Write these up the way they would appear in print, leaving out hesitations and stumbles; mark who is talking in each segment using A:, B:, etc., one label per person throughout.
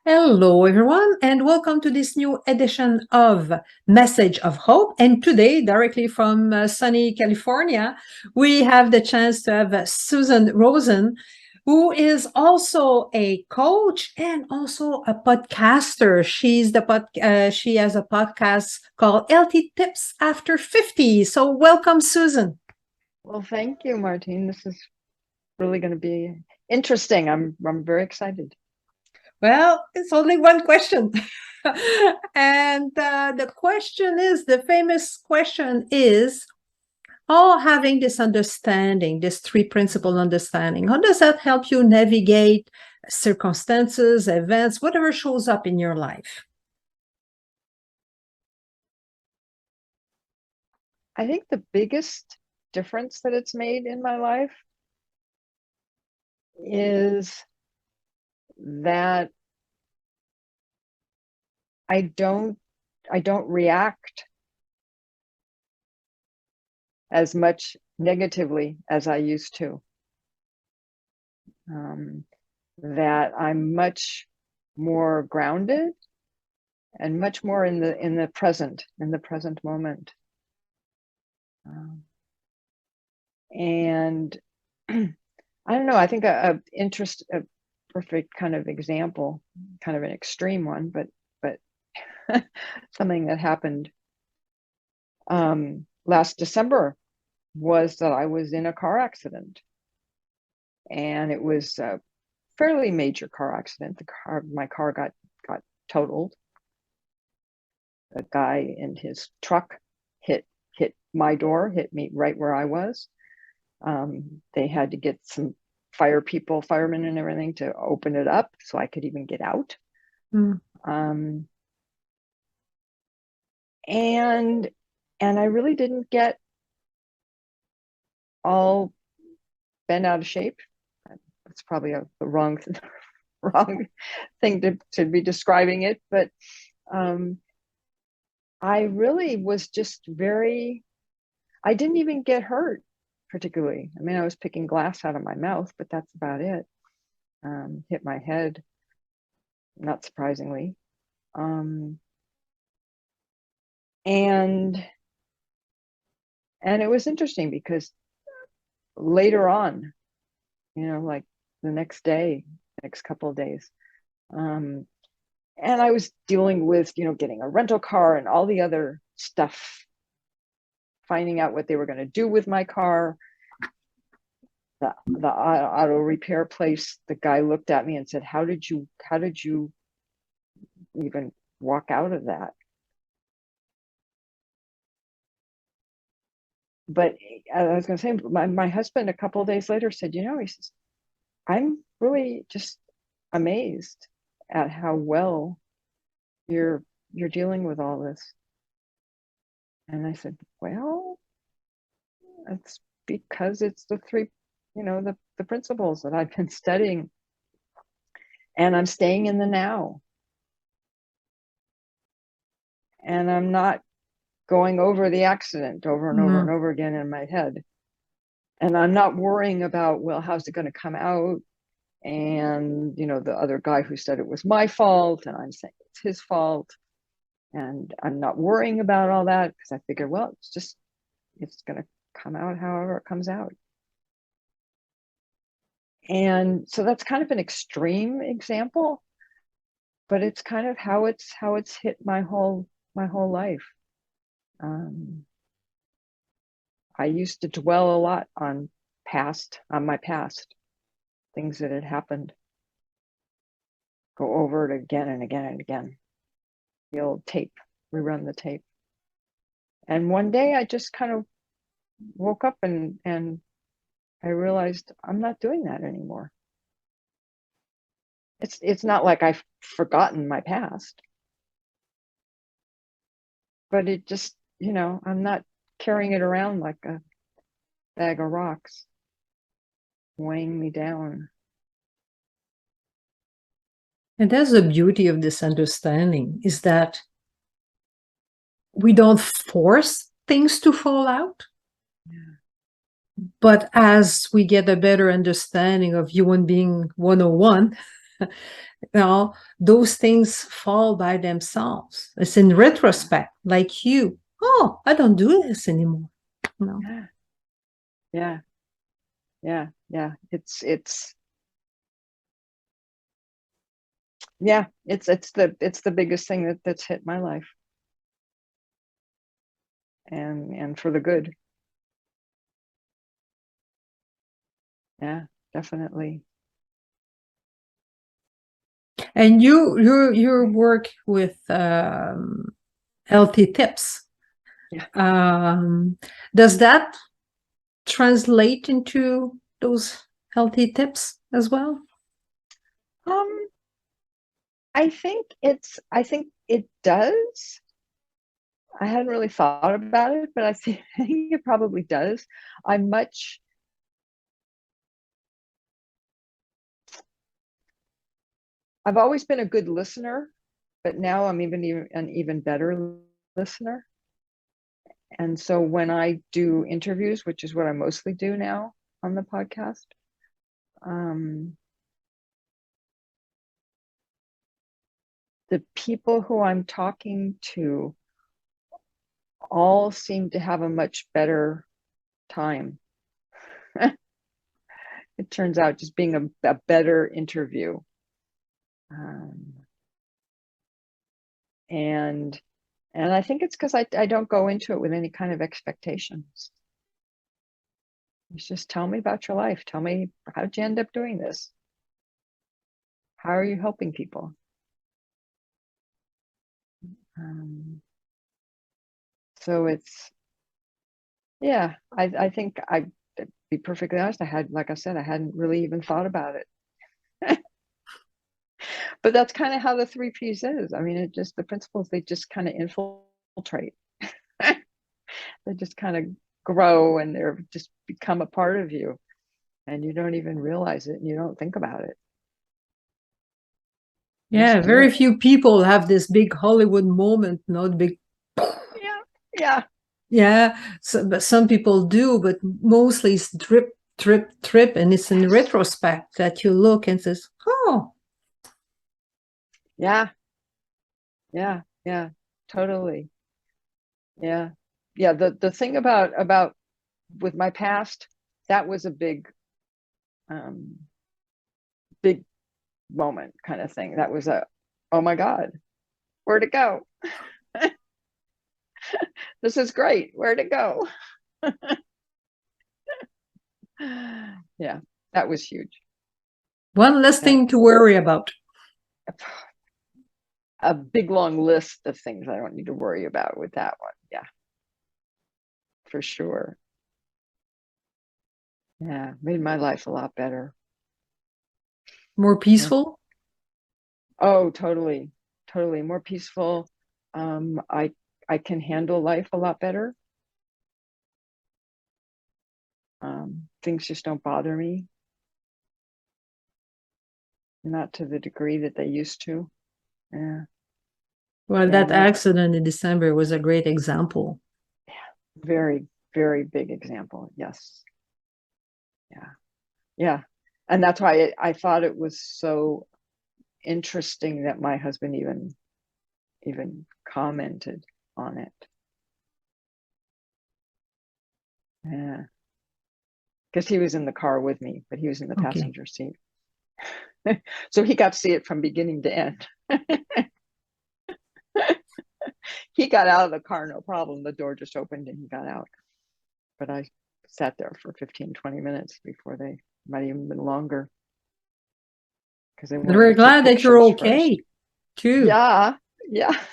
A: Hello, everyone, and welcome to this new edition of Message of Hope. And today, directly from sunny California, we have the chance to have Susan Rosin, who is also a coach and also a podcaster. She has a podcast called Healthy Tips After 50. So, welcome, Susan.
B: Well, thank you, Martine. This is really going to be interesting. I'm very excited.
A: Well, it's only one question. And the question is, the famous question is, all having this understanding, this three principle understanding, how does that help you navigate circumstances, events, whatever shows up in your life?
B: I think the biggest difference that it's made in my life is that I don't react as much negatively as I used to. That I'm much more grounded and much more in the present moment. And I don't know, I think a perfect kind of example, kind of an extreme one, but something that happened last December was that I was in a car accident, and it was a fairly major car accident. My car got totaled. A guy in his truck hit my door, hit me right where I was. They had to get some firemen and everything to open it up so I could even get out. And I really didn't get all bent out of shape. That's probably the wrong thing to be describing it, but I really was just I didn't even get hurt particularly. I mean, I was picking glass out of my mouth, but that's about it. Hit my head, not surprisingly. And it was interesting because later on, like the next couple of days, and I was dealing with, getting a rental car and all the other stuff, finding out what they were going to do with my car. The auto repair place, the guy looked at me and said, how did you even walk out of that? But I was going to say, my husband a couple of days later said, he says, I'm really just amazed at how well you're dealing with all this. And I said, well, it's because it's the three, the principles that I've been studying, and I'm staying in the now. And I'm not going over the accident over and over and over again in my head. And I'm not worrying about, well, how's it going to come out? And, the other guy who said it was my fault, and I'm saying it's his fault. And I'm not worrying about all that because I figure, well, it's going to come out however it comes out. And so that's kind of an extreme example, but it's kind of how it's hit my whole life. I used to dwell a lot on my past, things that had happened. Go over it again and again and again. The old tape, rerun the tape. And one day I just kind of woke up and I realized I'm not doing that anymore. It's not like I've forgotten my past, but it just, I'm not carrying it around like a bag of rocks, weighing me down.
A: And that's the beauty of this understanding, is that we don't force things to fall out. Yeah. But as we get a better understanding of human being 101, those things fall by themselves. It's in retrospect, like you. Oh, I don't do this anymore. No.
B: Yeah. Yeah. Yeah. It's the biggest thing that's hit my life, and for the good. Yeah, definitely.
A: And you work with healthy tips.
B: Yeah.
A: Does that translate into those healthy tips as well?
B: Um, I think it does. I hadn't really thought about it, but I think it probably does. I'm much I've always been a good listener, but now I'm even an even better listener. And so when I do interviews, which is what I mostly do now on the podcast, um, the people who I'm talking to all seem to have a much better time. It turns out just being a better interview. Um, and I think it's because I don't go into it with any kind of expectations. It's just tell me about your life. Tell me, how'd you end up doing this? How are you helping people? So it's, yeah, I think to be perfectly honest, like I said, I hadn't really even thought about it. But that's kind of how the three P's is. I mean, the principles, they just kind of infiltrate. They just kind of grow, and they're just become a part of you, and you don't even realize it, and you don't think about it. You
A: Yeah,
B: just do
A: very
B: it.
A: few people have this big Hollywood moment, not big.
B: Yeah, yeah.
A: Yeah, but some people do, but mostly it's drip, drip, drip, and it's in
B: Yes.
A: retrospect that you look and says, "Oh,
B: Yeah, yeah, yeah, totally. Yeah, yeah. The thing about with my past, that was a um, big moment kind of thing. That was oh my God, where'd it go? This is great. Where'd it go? Yeah, that was huge.
A: one less
B: That
A: thing to worry about."
B: a big long list of things I don't need to worry about with that one. Yeah, for sure. Yeah, made my life a lot better.
A: More
B: More,
A: peaceful.
B: oh, totally, totally more peaceful. Um, I I can handle life a lot better. Things just don't bother me, not to the degree that they used to. Yeah,
A: Well,
B: yeah,
A: that
B: and that,
A: accident in December was a great example.
B: yeah, very, very big example. Yes. Yeah. Yeah. And that's why I thought it was so interesting that my husband even commented on it. Yeah. Because he was in the car with me, but he was in the
A: Okay.
B: passenger seat. So he got to see it from beginning to end. He got out of the car, no problem. The door just opened and he got out. But I sat there for 15, 20 minutes before they might even been longer because they
A: But
B: wanted
A: we're
B: to take
A: glad that you're
B: pictures first.
A: okay, too.
B: Yeah, yeah.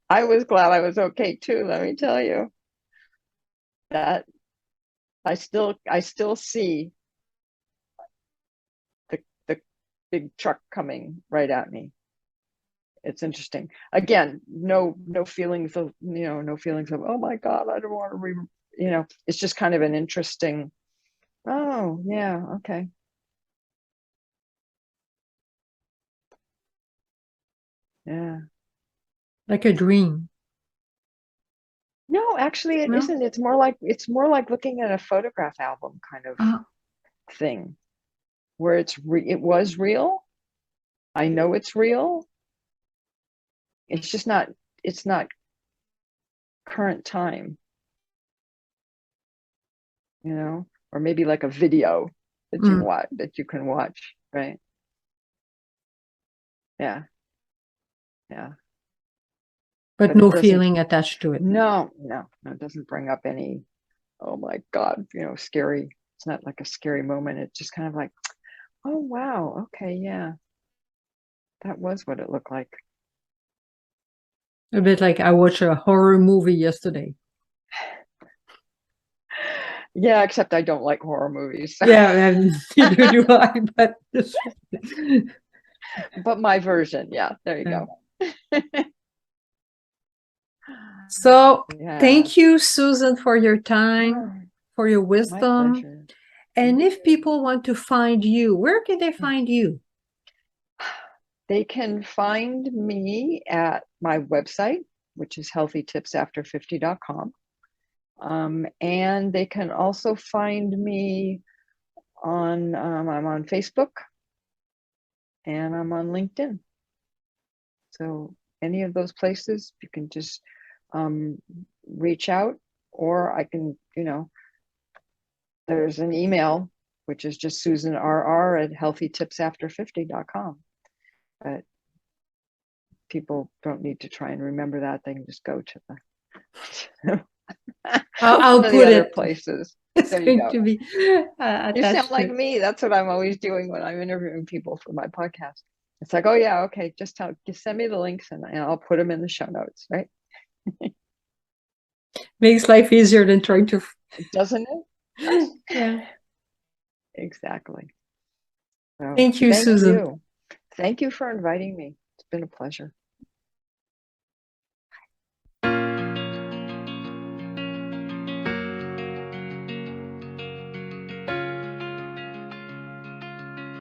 B: I was glad I was okay too, let me tell you. That I still see the big truck coming right at me. It's interesting. Again, no feelings of, no feelings of, oh my God, I don't want to it's just kind of an interesting, oh yeah, okay. Yeah.
A: Like a dream.
B: No, actually it
A: No?
B: isn't. It's more like looking at a photograph album kind of
A: Ah,
B: thing. where it was real. I know it's real. It's just not, it's not current time, you know, or maybe like a video that you can watch, right? Yeah. Yeah.
A: But no feeling attached to it.
B: No, it doesn't bring up any, oh my God, scary. It's not like a scary moment. It's just kind of like, oh wow, okay, yeah. That was what it looked like.
A: A bit like I watched a horror movie yesterday.
B: Yeah, except I don't like horror movies.
A: Yeah, neither do I, but
B: but my version, yeah, there you go.
A: So
B: yeah.
A: Thank you, Susan, for your time, for your wisdom.
B: My pleasure.
A: And if people want to find you, where can they find you?
B: They can find me at my website, which is healthytipsafter50.com. And they can also find me on, I'm on Facebook and I'm on LinkedIn. So any of those places, you can just reach out, or I can, there's an email, which is just susanrr@healthytipsafter50.com. But people don't need to try and remember that. They can just go to the
A: I'll put
B: other
A: it
B: places.
A: It's
B: there you
A: going
B: go.
A: to be
B: You sound like me. That's what I'm always doing when I'm interviewing people for my podcast. It's like, oh yeah, okay, just send me the links and I'll put them in the show notes, right?
A: Makes life easier than trying to.
B: Doesn't it?
A: Yeah.
B: Exactly. So,
A: Thank you, Susan.
B: Thank you for inviting me. It's been a pleasure.